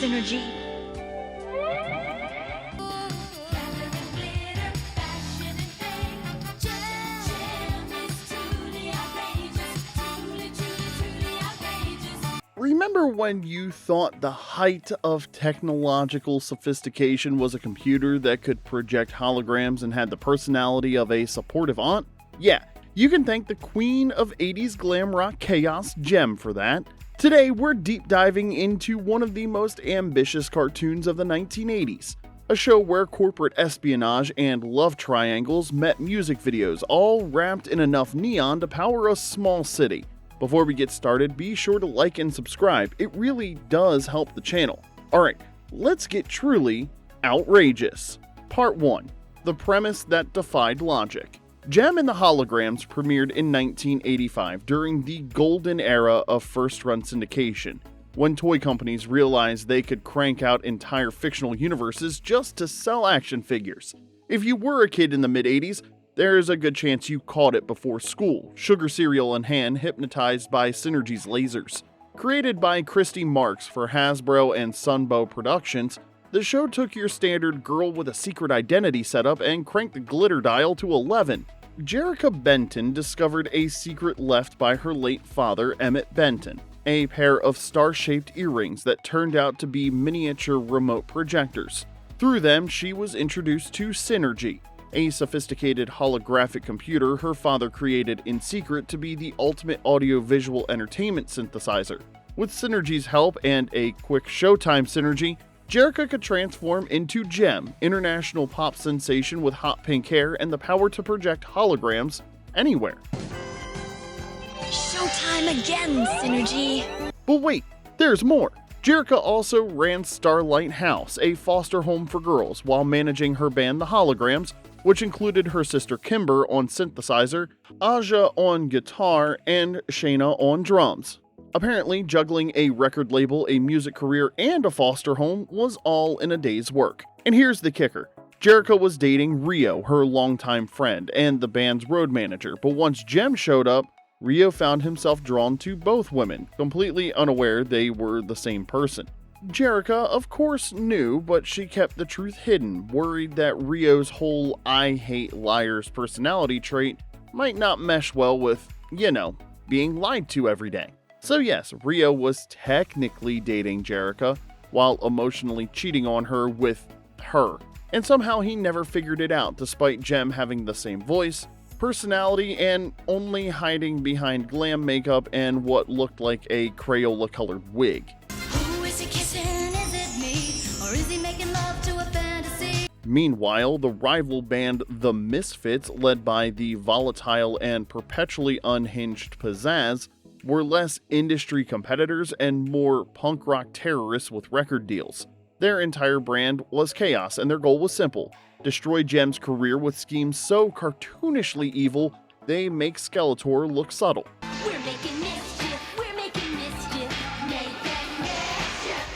Synergy. Remember when you thought the height of technological sophistication was a computer that could project holograms and had the personality of a supportive aunt? Yeah, you can thank the queen of 80s glam rock chaos, Gem, for that. Today, we're deep diving into one of the most ambitious cartoons of the 1980s. A show where corporate espionage and love triangles met music videos, all wrapped in enough neon to power a small city. Before we get started, be sure to like and subscribe. It really does help the channel. Alright, let's get truly outrageous. Part 1. The premise that defied logic. Gem and the Holograms premiered in 1985 during the golden era of first-run syndication, when toy companies realized they could crank out entire fictional universes just to sell action figures. If you were a kid in the mid-80s, there's a good chance you caught it before school, sugar cereal in hand, hypnotized by Synergy's lasers. Created by Christy Marks for Hasbro and Sunbow Productions, the show took your standard girl with a secret identity setup and cranked the glitter dial to 11. Jerrica Benton discovered a secret left by her late father, Emmett Benton, a pair of star-shaped earrings that turned out to be miniature remote projectors. Through them, she was introduced to Synergy, a sophisticated holographic computer her father created in secret to be the ultimate audio-visual entertainment synthesizer. With Synergy's help and a quick showtime synergy, Jerrica could transform into Gem, international pop sensation with hot pink hair and the power to project holograms anywhere. Showtime again, Synergy. But wait, there's more. Jerrica also ran Starlight House, a foster home for girls, while managing her band The Holograms, which included her sister Kimber on synthesizer, Aja on guitar, and Shayna on drums. Apparently, juggling a record label, a music career, and a foster home was all in a day's work. And here's the kicker. Jerrica was dating Rio, her longtime friend, and the band's road manager, but once Gem showed up, Rio found himself drawn to both women, completely unaware they were the same person. Jerrica, of course, knew, but she kept the truth hidden, worried that Rio's whole I hate liars personality trait might not mesh well with, being lied to every day. So yes, Rio was technically dating Jerrica, while emotionally cheating on her with her. And somehow he never figured it out, despite Gem having the same voice, personality, and only hiding behind glam makeup and what looked like a Crayola-colored wig. Meanwhile, the rival band The Misfits, led by the volatile and perpetually unhinged Pizzazz, were less industry competitors and more punk rock terrorists with record deals. Their entire brand was chaos, and their goal was simple: destroy Gem's career with schemes so cartoonishly evil they make Skeletor look subtle. We're making mischief, making mischief,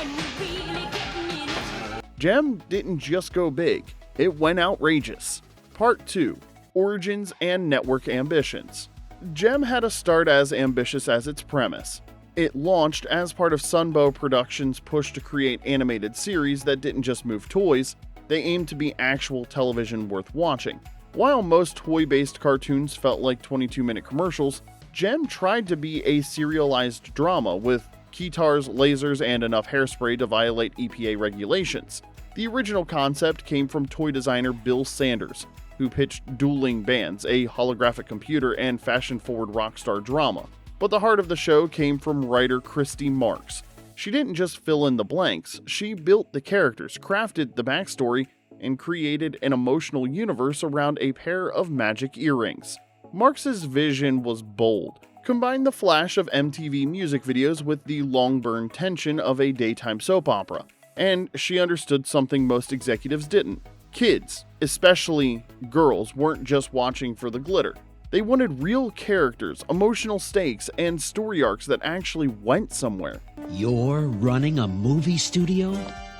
and we're really getting in it. Gem didn't just go big, it went outrageous. Part 2. Origins and Network Ambitions. Gem had a start as ambitious as its premise. It launched as part of Sunbow Productions' push to create animated series that didn't just move toys, they aimed to be actual television worth watching. While most toy-based cartoons felt like 22-minute commercials, Gem tried to be a serialized drama with keytars, lasers, and enough hairspray to violate EPA regulations. The original concept came from toy designer Bill Sanders, who pitched Dueling Bands, a holographic computer and fashion-forward rock star drama. But the heart of the show came from writer Christy Marks. She didn't just fill in the blanks, she built the characters, crafted the backstory, and created an emotional universe around a pair of magic earrings. Marks's vision was bold. Combine the flash of MTV music videos with the long-burn tension of a daytime soap opera. And she understood something most executives didn't. Kids, especially girls, weren't just watching for the glitter. They wanted real characters, emotional stakes, and story arcs that actually went somewhere. You're running a movie studio?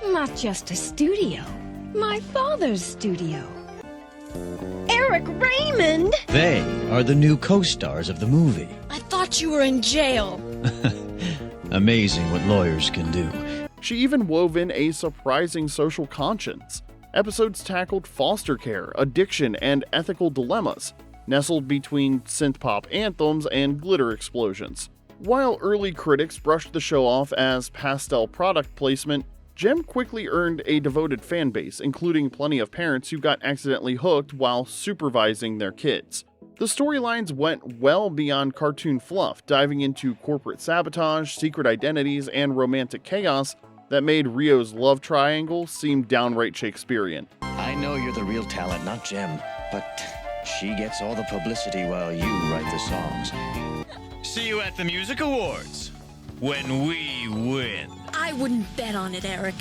Not just a studio. My father's studio. Eric Raymond! They are the new co-stars of the movie. I thought you were in jail. Amazing what lawyers can do. She even wove in a surprising social conscience. Episodes tackled foster care, addiction, and ethical dilemmas, nestled between synth-pop anthems and glitter explosions. While early critics brushed the show off as pastel product placement, Gem quickly earned a devoted fanbase, including plenty of parents who got accidentally hooked while supervising their kids. The storylines went well beyond cartoon fluff, diving into corporate sabotage, secret identities, and romantic chaos that made Rio's love triangle seem downright Shakespearean. I know you're the real talent, not Gem, but she gets all the publicity while you write the songs. See you at the Music Awards when we win. I wouldn't bet on it, Eric.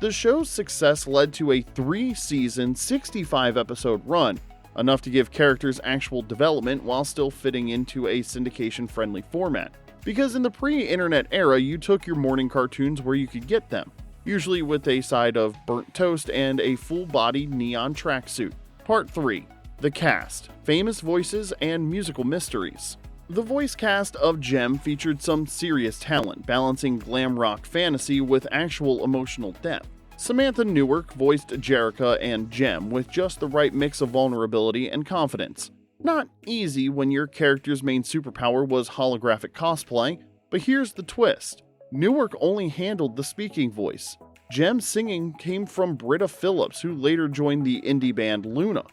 The show's success led to a 3-season, 65-episode run, enough to give characters actual development while still fitting into a syndication-friendly format. Because in the pre-internet era, you took your morning cartoons where you could get them, usually with a side of burnt toast and a full-bodied neon tracksuit. Part 3. The Cast, Famous Voices and Musical Mysteries. The voice cast of Gem featured some serious talent, balancing glam rock fantasy with actual emotional depth. Samantha Newark voiced Jerrica and Gem with just the right mix of vulnerability and confidence. Not easy when your character's main superpower was holographic cosplay, but here's the twist. Newark only handled the speaking voice. Gem's singing came from Britta Phillips, who later joined the indie band Luna.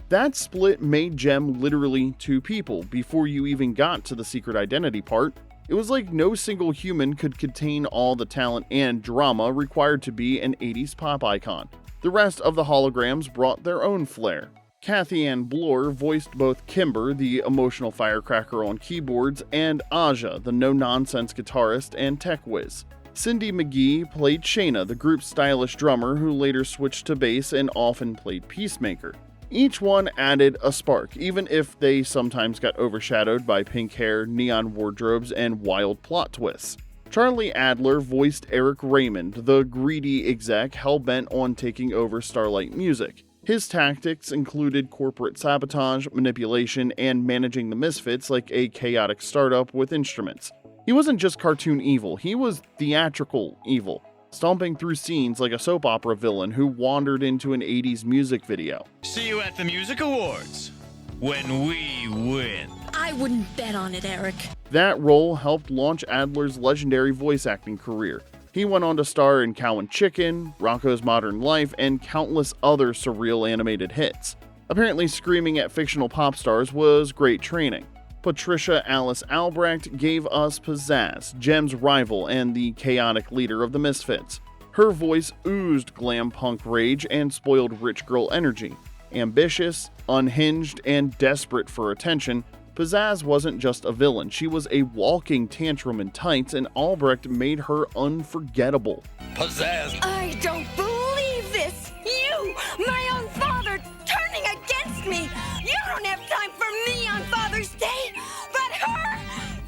That split made Gem literally two people before you even got to the secret identity part. It was like no single human could contain all the talent and drama required to be an 80s pop icon. The rest of the holograms brought their own flair. Kathy Ann Bloor voiced both Kimber, the emotional firecracker on keyboards, and Aja, the no-nonsense guitarist and tech whiz. Cindy McGee played Shayna, the group's stylish drummer who later switched to bass and often played Peacemaker. Each one added a spark, even if they sometimes got overshadowed by pink hair, neon wardrobes, and wild plot twists. Charlie Adler voiced Eric Raymond, the greedy exec hell-bent on taking over Starlight Music. His tactics included corporate sabotage, manipulation, and managing the Misfits like a chaotic startup with instruments. He wasn't just cartoon evil, he was theatrical evil, stomping through scenes like a soap opera villain who wandered into an 80s music video. See you at the Music Awards when we win. I wouldn't bet on it, Eric. That role helped launch Adler's legendary voice acting career. He went on to star in Cow and Chicken, Rocko's Modern Life, and countless other surreal animated hits. Apparently, screaming at fictional pop stars was great training. Patricia Alice Albrecht gave us Pizzazz, Gem's rival and the chaotic leader of the Misfits. Her voice oozed glam punk rage and spoiled rich girl energy. Ambitious, unhinged, and desperate for attention, Pizzazz wasn't just a villain, she was a walking tantrum in tights, and Albrecht made her unforgettable. Pizzazz. I don't believe this! You, my own father, turning against me! You don't have time for me on Father's Day, but her,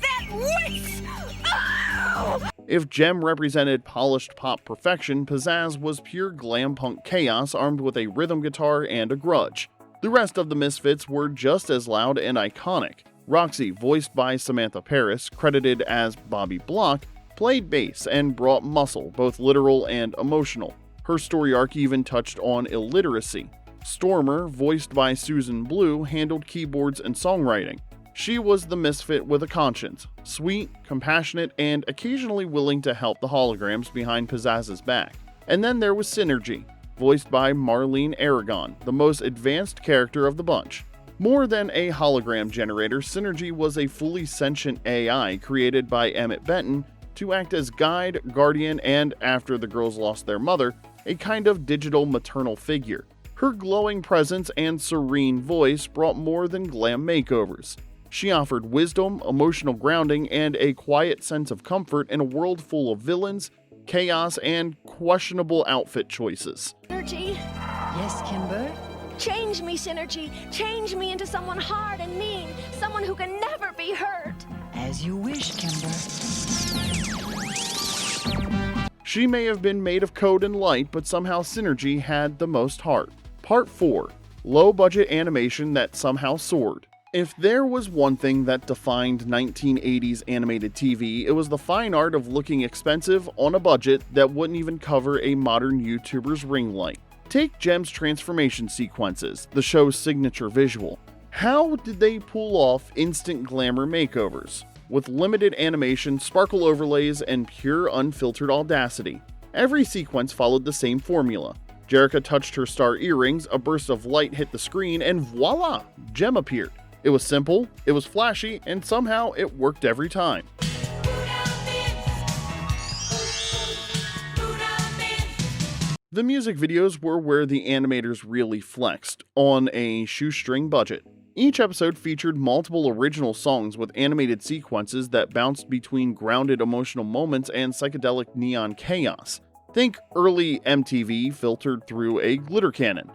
that witch! Oh! If Gem represented polished pop perfection, Pizzazz was pure glam punk chaos armed with a rhythm guitar and a grudge. The rest of the Misfits were just as loud and iconic. Roxy, voiced by Samantha Paris, credited as Bobby Block, played bass and brought muscle, both literal and emotional. Her story arc even touched on illiteracy. Stormer, voiced by Susan Blue, handled keyboards and songwriting. She was the misfit with a conscience, sweet, compassionate, and occasionally willing to help the holograms behind Pizzazz's back. And then there was Synergy, voiced by Marlene Aragon, the most advanced character of the bunch. More than a hologram generator, Synergy was a fully sentient AI created by Emmett Benton to act as guide, guardian, and, after the girls lost their mother, a kind of digital maternal figure. Her glowing presence and serene voice brought more than glam makeovers. She offered wisdom, emotional grounding, and a quiet sense of comfort in a world full of villains, chaos, and questionable outfit choices. Synergy? Yes, Kimber? Change me, Synergy. Change me into someone hard and mean. Someone who can never be hurt. As you wish, Kimber. She may have been made of code and light, but somehow Synergy had the most heart. Part 4. Low-budget animation that somehow soared. If there was one thing that defined 1980s animated TV, it was the fine art of looking expensive on a budget that wouldn't even cover a modern YouTuber's ring light. Take Jem's transformation sequences, the show's signature visual. How did they pull off instant glamour makeovers? With limited animation, sparkle overlays, and pure unfiltered audacity. Every sequence followed the same formula. Jerrica touched her star earrings, a burst of light hit the screen, and voila! Jem appeared. It was simple, it was flashy, and somehow it worked every time. The music videos were where the animators really flexed, on a shoestring budget. Each episode featured multiple original songs with animated sequences that bounced between grounded emotional moments and psychedelic neon chaos. Think early MTV filtered through a glitter cannon.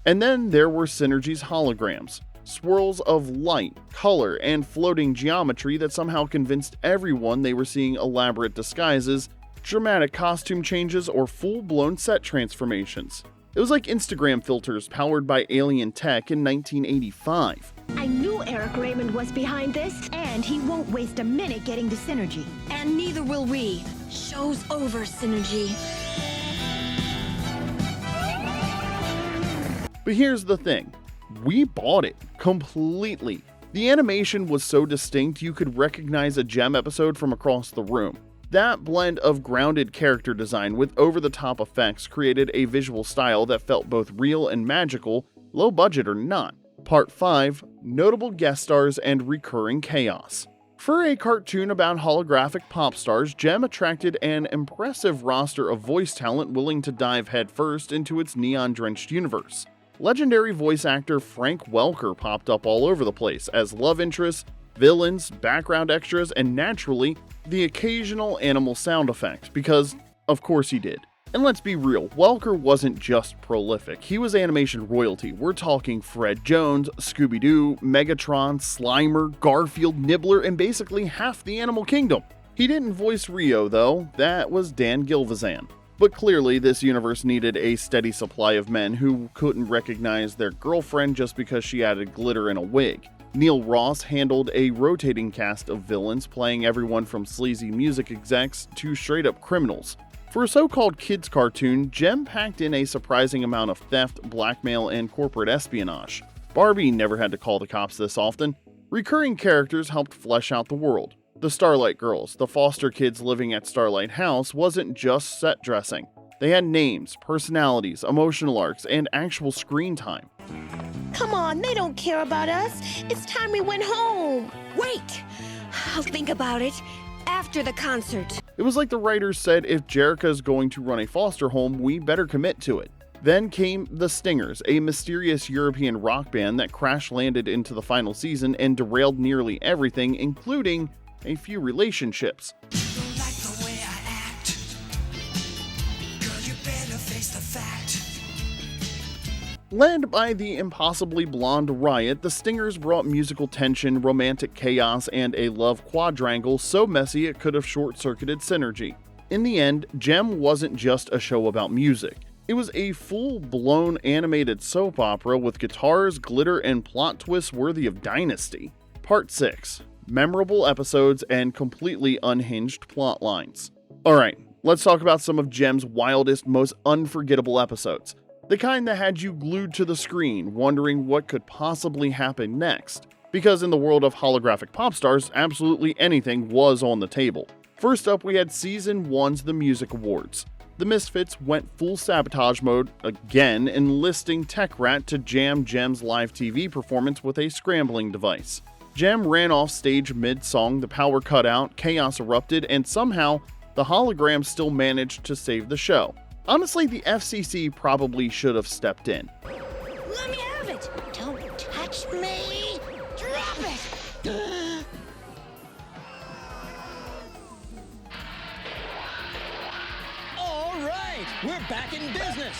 And then there were Synergy's holograms, swirls of light, color, and floating geometry that somehow convinced everyone they were seeing elaborate disguises, dramatic costume changes, or full-blown set transformations. It was like Instagram filters powered by alien tech in 1985. I knew Eric Raymond was behind this, and he won't waste a minute getting to Synergy. And neither will we. Show's over, Synergy. But here's the thing, we bought it completely. The animation was so distinct you could recognize a Jem episode from across the room. That blend of grounded character design with over-the-top effects created a visual style that felt both real and magical, low budget or not. Part 5, Notable Guest Stars and Recurring Chaos. For a cartoon about holographic pop stars, Jem attracted an impressive roster of voice talent willing to dive headfirst into its neon-drenched universe. Legendary voice actor Frank Welker popped up all over the place as love interests, villains, background extras, and naturally, the occasional animal sound effect, because of course he did. And let's be real, Welker wasn't just prolific, he was animation royalty. We're talking Fred Jones, Scooby-Doo, Megatron, Slimer, Garfield, Nibbler, and basically half the animal kingdom. He didn't voice Rio though, that was Dan Gilvezan. But clearly, this universe needed a steady supply of men who couldn't recognize their girlfriend just because she added glitter and a wig. Neil Ross handled a rotating cast of villains, playing everyone from sleazy music execs to straight-up criminals. For a so-called kids cartoon, Jem packed in a surprising amount of theft, blackmail, and corporate espionage. Barbie never had to call the cops this often. Recurring characters helped flesh out the world. The Starlight Girls, the foster kids living at Starlight House, wasn't just set dressing. They had names, personalities, emotional arcs, and actual screen time. Come on, they don't care about us. It's time we went home. Wait! I'll think about it after the concert. It was like the writers said, if Jerrica's going to run a foster home, we better commit to it. Then came The Stingers, a mysterious European rock band that crash-landed into the final season and derailed nearly everything, including a few relationships. Led by the impossibly blonde Riot, the Stingers brought musical tension, romantic chaos, and a love quadrangle so messy it could have short-circuited Synergy. In the end, Jem wasn't just a show about music. It was a full-blown animated soap opera with guitars, glitter, and plot twists worthy of Dynasty. Part 6. Memorable episodes and completely unhinged plot lines. Alright, let's talk about some of Jem's wildest, most unforgettable episodes. The kind that had you glued to the screen, wondering what could possibly happen next. Because in the world of holographic pop stars, absolutely anything was on the table. First up, we had Season 1's The Music Awards. The Misfits went full sabotage mode again, enlisting Tech Rat to jam Jem's live TV performance with a scrambling device. Jem ran off stage mid-song, the power cut out, chaos erupted, and somehow, the holograms still managed to save the show. Honestly, the FCC probably should have stepped in. Let me have it. Don't touch me. Drop it. All right, we're back in business.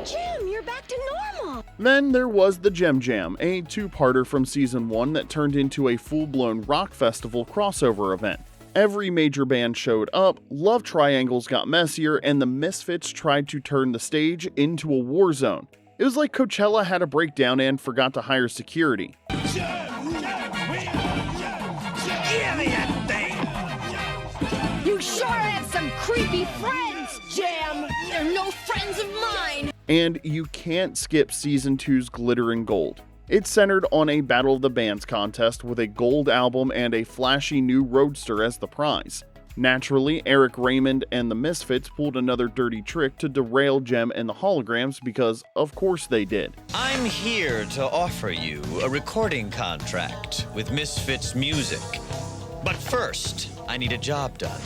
Jim, you're back to normal. Then there was the Jem Jam, a two-parter from Season 1 that turned into a full-blown rock festival crossover event. Every major band showed up, love triangles got messier, and the Misfits tried to turn the stage into a war zone. It was like Coachella had a breakdown and forgot to hire security. You sure have some creepy friends, Jam. They're no friends of mine. And you can't skip Season 2's Glitter and Gold. It's centered on a Battle of the Bands contest with a gold album and a flashy new roadster as the prize. Naturally, Eric Raymond and the Misfits pulled another dirty trick to derail Jem and the Holograms because, of course, they did. I'm here to offer you a recording contract with Misfits Music. But first, I need a job done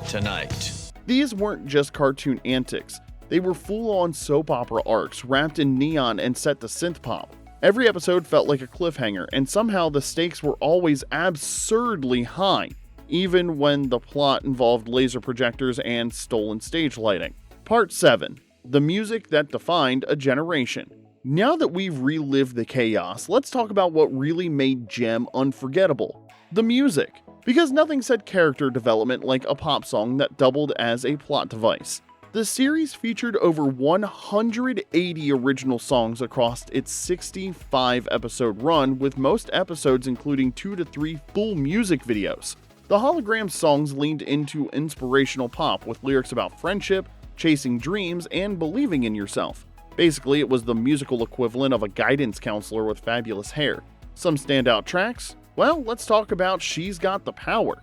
tonight. These weren't just cartoon antics. They were full-on soap opera arcs wrapped in neon and set to synth pop. Every episode felt like a cliffhanger, and somehow the stakes were always absurdly high, even when the plot involved laser projectors and stolen stage lighting. Part 7. The music that defined a generation. Now that we've relived the chaos, let's talk about what really made Jem unforgettable. The music. Because nothing said character development like a pop song that doubled as a plot device. The series featured over 180 original songs across its 65-episode run, with most episodes including 2 to 3 full music videos. The Holograms songs leaned into inspirational pop with lyrics about friendship, chasing dreams, and believing in yourself. Basically, it was the musical equivalent of a guidance counselor with fabulous hair. Some standout tracks? Well, let's talk about She's Got the Power.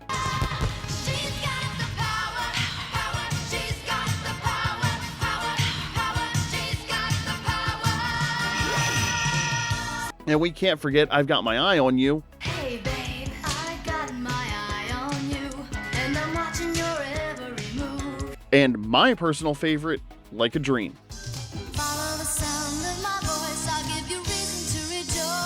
And we can't forget I've Got My Eye on You. Hey babe, I got my eye on you, and I'm watching your every move. And my personal favorite, Like a Dream. Follow the sound of my voice, I'll give you reason to rejoice.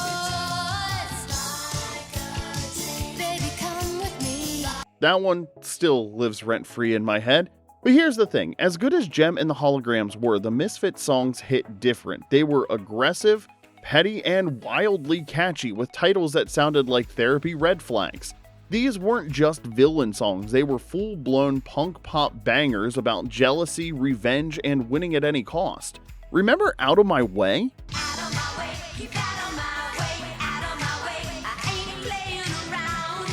Baby, come with me. That one still lives rent-free in my head. But here's the thing, as good as Jem and the Holograms were, the Misfits songs hit different. They were aggressive, petty, and wildly catchy, with titles that sounded like therapy red flags. These weren't just villain songs, they were full-blown punk pop bangers about jealousy, revenge, and winning at any cost. Remember Out of My Way? Out of my way, keep out of my way, out of my way, I ain't playing around.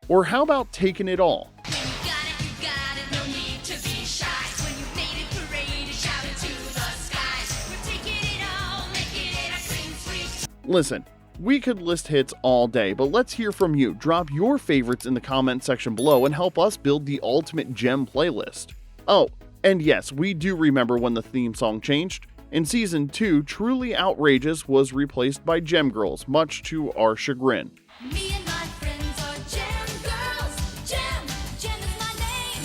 Or how about Taking It All? You got it, no need to be shy. When you faded, paraded, shouting to the skies. We're taking it all, making it a clean sweep. Listen, we could list hits all day, but let's hear from you. Drop your favorites in the comment section below and help us build the ultimate Jem playlist. Oh, and yes, we do remember when the theme song changed. In Season 2, Truly Outrageous was replaced by Jem Girls, much to our chagrin. Me and my friends are Jam girls. Jam is my name.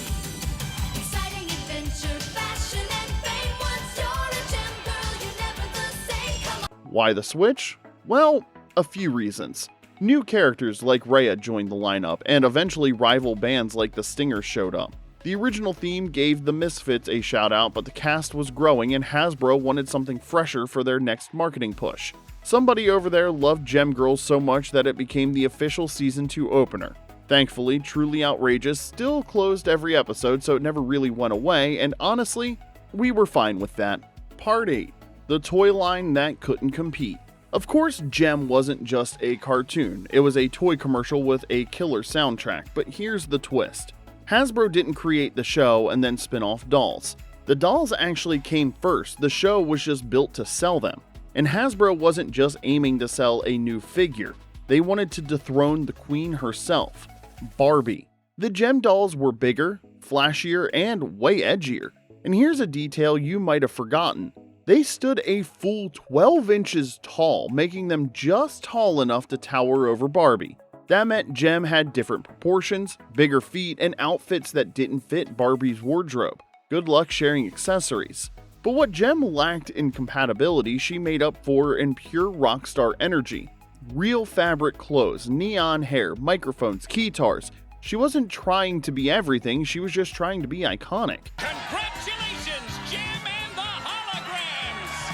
Exciting adventure, fashion, and fame. Once you're a Jam girl, you're never the same. Come on. Why the switch? Well, a few reasons. New characters like Rhea joined the lineup, and eventually rival bands like the Stingers showed up. The original theme gave the Misfits a shout out, but the cast was growing and Hasbro wanted something fresher for their next marketing push. Somebody over there loved Jem Girls so much that it became the official Season 2 opener. Thankfully, Truly Outrageous still closed every episode, so it never really went away, and honestly, we were fine with that. Part 8. The toy line that couldn't compete. Of course, Jem wasn't just a cartoon, it was a toy commercial with a killer soundtrack, but here's the twist. Hasbro didn't create the show and then spin off dolls. The dolls actually came first, the show was just built to sell them. And Hasbro wasn't just aiming to sell a new figure, they wanted to dethrone the queen herself, Barbie. The Jem dolls were bigger, flashier, and way edgier. And here's a detail you might have forgotten. They stood a full 12 inches tall, making them just tall enough to tower over Barbie. That meant Jem had different proportions, bigger feet, and outfits that didn't fit Barbie's wardrobe. Good luck sharing accessories. But what Jem lacked in compatibility, she made up for in pure rock star energy. Real fabric clothes, neon hair, microphones, keytars. She wasn't trying to be everything, she was just trying to be iconic. Congratulations, Jem and the Holograms!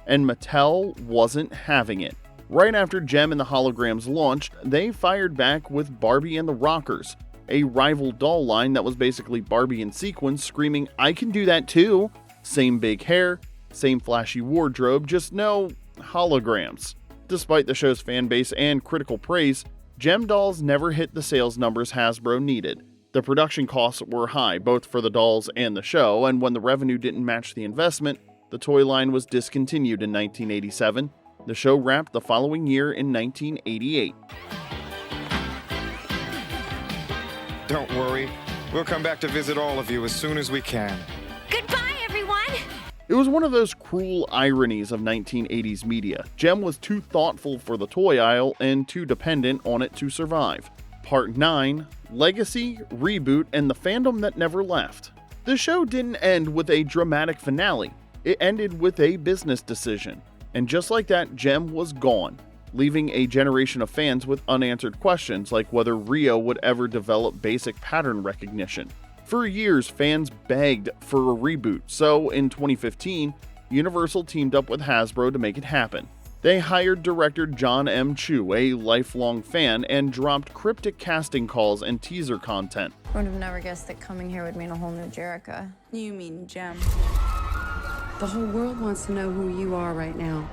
And Mattel wasn't having it. Right after Jem and the Holograms launched, they fired back with Barbie and the Rockers, a rival doll line that was basically Barbie in sequins screaming, "I can do that too!" Same big hair, same flashy wardrobe, just no holograms. Despite the show's fanbase and critical praise, Jem dolls never hit the sales numbers Hasbro needed. The production costs were high, both for the dolls and the show, and when the revenue didn't match the investment, the toy line was discontinued in 1987. The show wrapped the following year in 1988. Don't worry, we'll come back to visit all of you as soon as we can. Goodbye, everyone! It was one of those cruel ironies of 1980s media. Jem was too thoughtful for the toy aisle and too dependent on it to survive. Part 9, Legacy, Reboot, and the Fandom That Never Left. The show didn't end with a dramatic finale. It ended with a business decision. And just like that, Jem was gone, leaving a generation of fans with unanswered questions like whether Rio would ever develop basic pattern recognition. For years, fans begged for a reboot, so in 2015, Universal teamed up with Hasbro to make it happen. They hired director John M. Chu, a lifelong fan, and dropped cryptic casting calls and teaser content. I would have never guessed that coming here would mean a whole new Jerica. You mean Jem. The whole world wants to know who you are right now.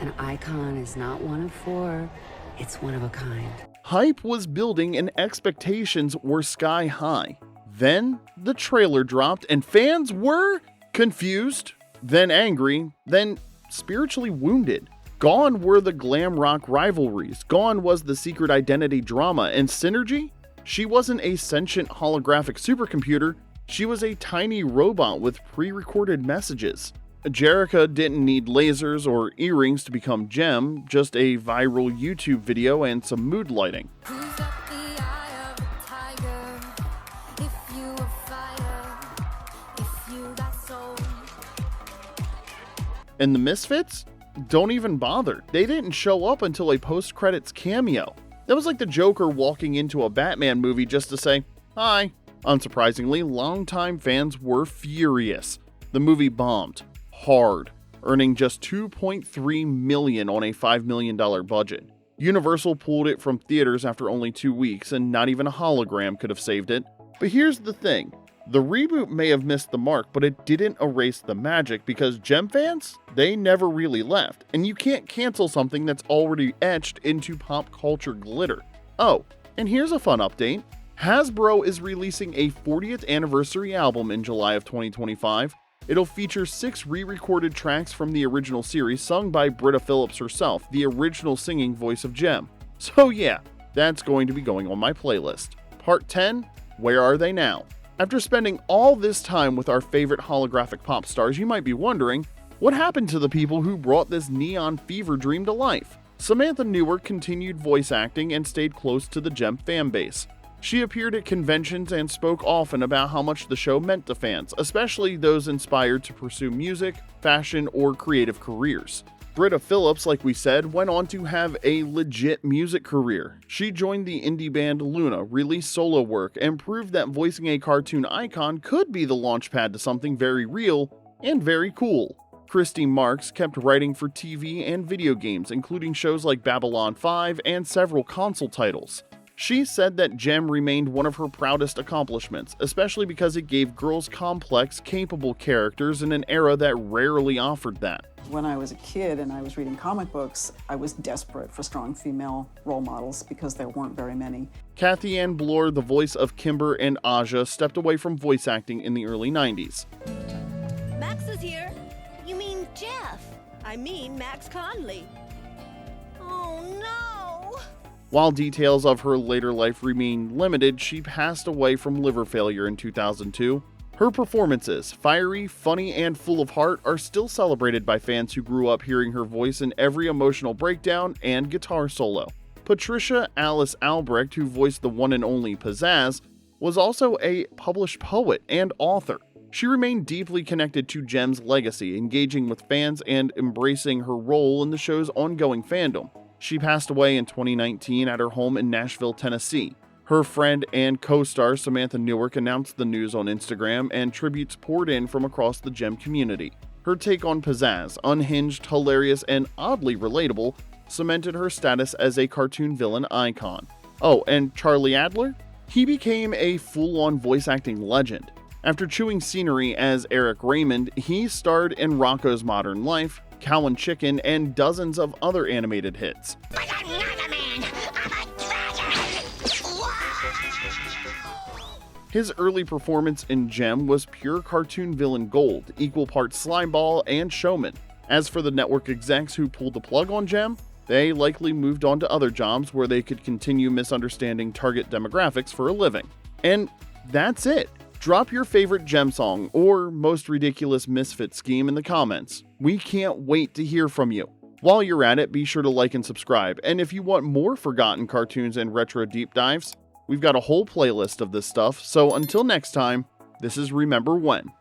An icon is not one of four, it's one of a kind. Hype was building and expectations were sky high. Then the trailer dropped and fans were confused, then angry, then spiritually wounded. Gone were the glam rock rivalries. Gone was the secret identity drama and synergy. She wasn't a sentient holographic supercomputer. She was a tiny robot with pre-recorded messages. Jerica didn't need lasers or earrings to become Jem, just a viral YouTube video and some mood lighting. Who's got the eye of a tiger? If you a fighter, if you got soul. And the Misfits? Don't even bother. They didn't show up until a post-credits cameo. That was like the Joker walking into a Batman movie just to say, "Hi." Unsurprisingly, longtime fans were furious. The movie bombed hard, earning just $2.3 million on a $5 million budget. Universal pulled it from theaters after only 2 weeks, and not even a hologram could have saved it. But here's the thing. The reboot may have missed the mark, but it didn't erase the magic because Jem fans, they never really left, and you can't cancel something that's already etched into pop culture glitter. Oh, and here's a fun update. Hasbro is releasing a 40th anniversary album in July of 2025. It'll feature 6 re-recorded tracks from the original series sung by Britta Phillips herself, the original singing voice of Jem. So yeah, that's going to be going on my playlist. Part 10, Where Are They Now? After spending all this time with our favorite holographic pop stars, you might be wondering, what happened to the people who brought this neon fever dream to life? Samantha Newark continued voice acting and stayed close to the Jem fanbase. She appeared at conventions and spoke often about how much the show meant to fans, especially those inspired to pursue music, fashion, or creative careers. Britta Phillips, like we said, went on to have a legit music career. She joined the indie band Luna, released solo work, and proved that voicing a cartoon icon could be the launchpad to something very real and very cool. Christy Marks kept writing for TV and video games, including shows like Babylon 5 and several console titles. She said that Jem remained one of her proudest accomplishments, especially because it gave girls complex, capable characters in an era that rarely offered that. When I was a kid and I was reading comic books, I was desperate for strong female role models because there weren't very many. Kathy Ann Bloor, the voice of Kimber and Aja, stepped away from voice acting in the early 90s. Max is here. You mean Jeff? I mean Max Conley. Oh no! While details of her later life remain limited, she passed away from liver failure in 2002. Her performances, fiery, funny, and full of heart, are still celebrated by fans who grew up hearing her voice in every emotional breakdown and guitar solo. Patricia Alice Albrecht, who voiced the one and only Pizzazz, was also a published poet and author. She remained deeply connected to Jem's legacy, engaging with fans and embracing her role in the show's ongoing fandom. She passed away in 2019 at her home in Nashville, Tennessee. Her friend and co-star Samantha Newark announced the news on Instagram, and tributes poured in from across the Jem community. Her take on Pizzazz, unhinged, hilarious, and oddly relatable, cemented her status as a cartoon villain icon. Oh, and Charlie Adler? He became a full-on voice acting legend. After chewing scenery as Eric Raymond, he starred in Rocko's Modern Life, Cow and Chicken, and dozens of other animated hits. But I'm not a man. I'm a dragon. His early performance in Gem was pure cartoon villain gold, equal parts slimeball and showman. As for the network execs who pulled the plug on Gem, they likely moved on to other jobs where they could continue misunderstanding target demographics for a living. And that's it. Drop your favorite Gem song or most ridiculous Misfits scheme in the comments. We can't wait to hear from you. While you're at it, be sure to like and subscribe. And if you want more forgotten cartoons and retro deep dives, we've got a whole playlist of this stuff. So until next time, this is Remember When.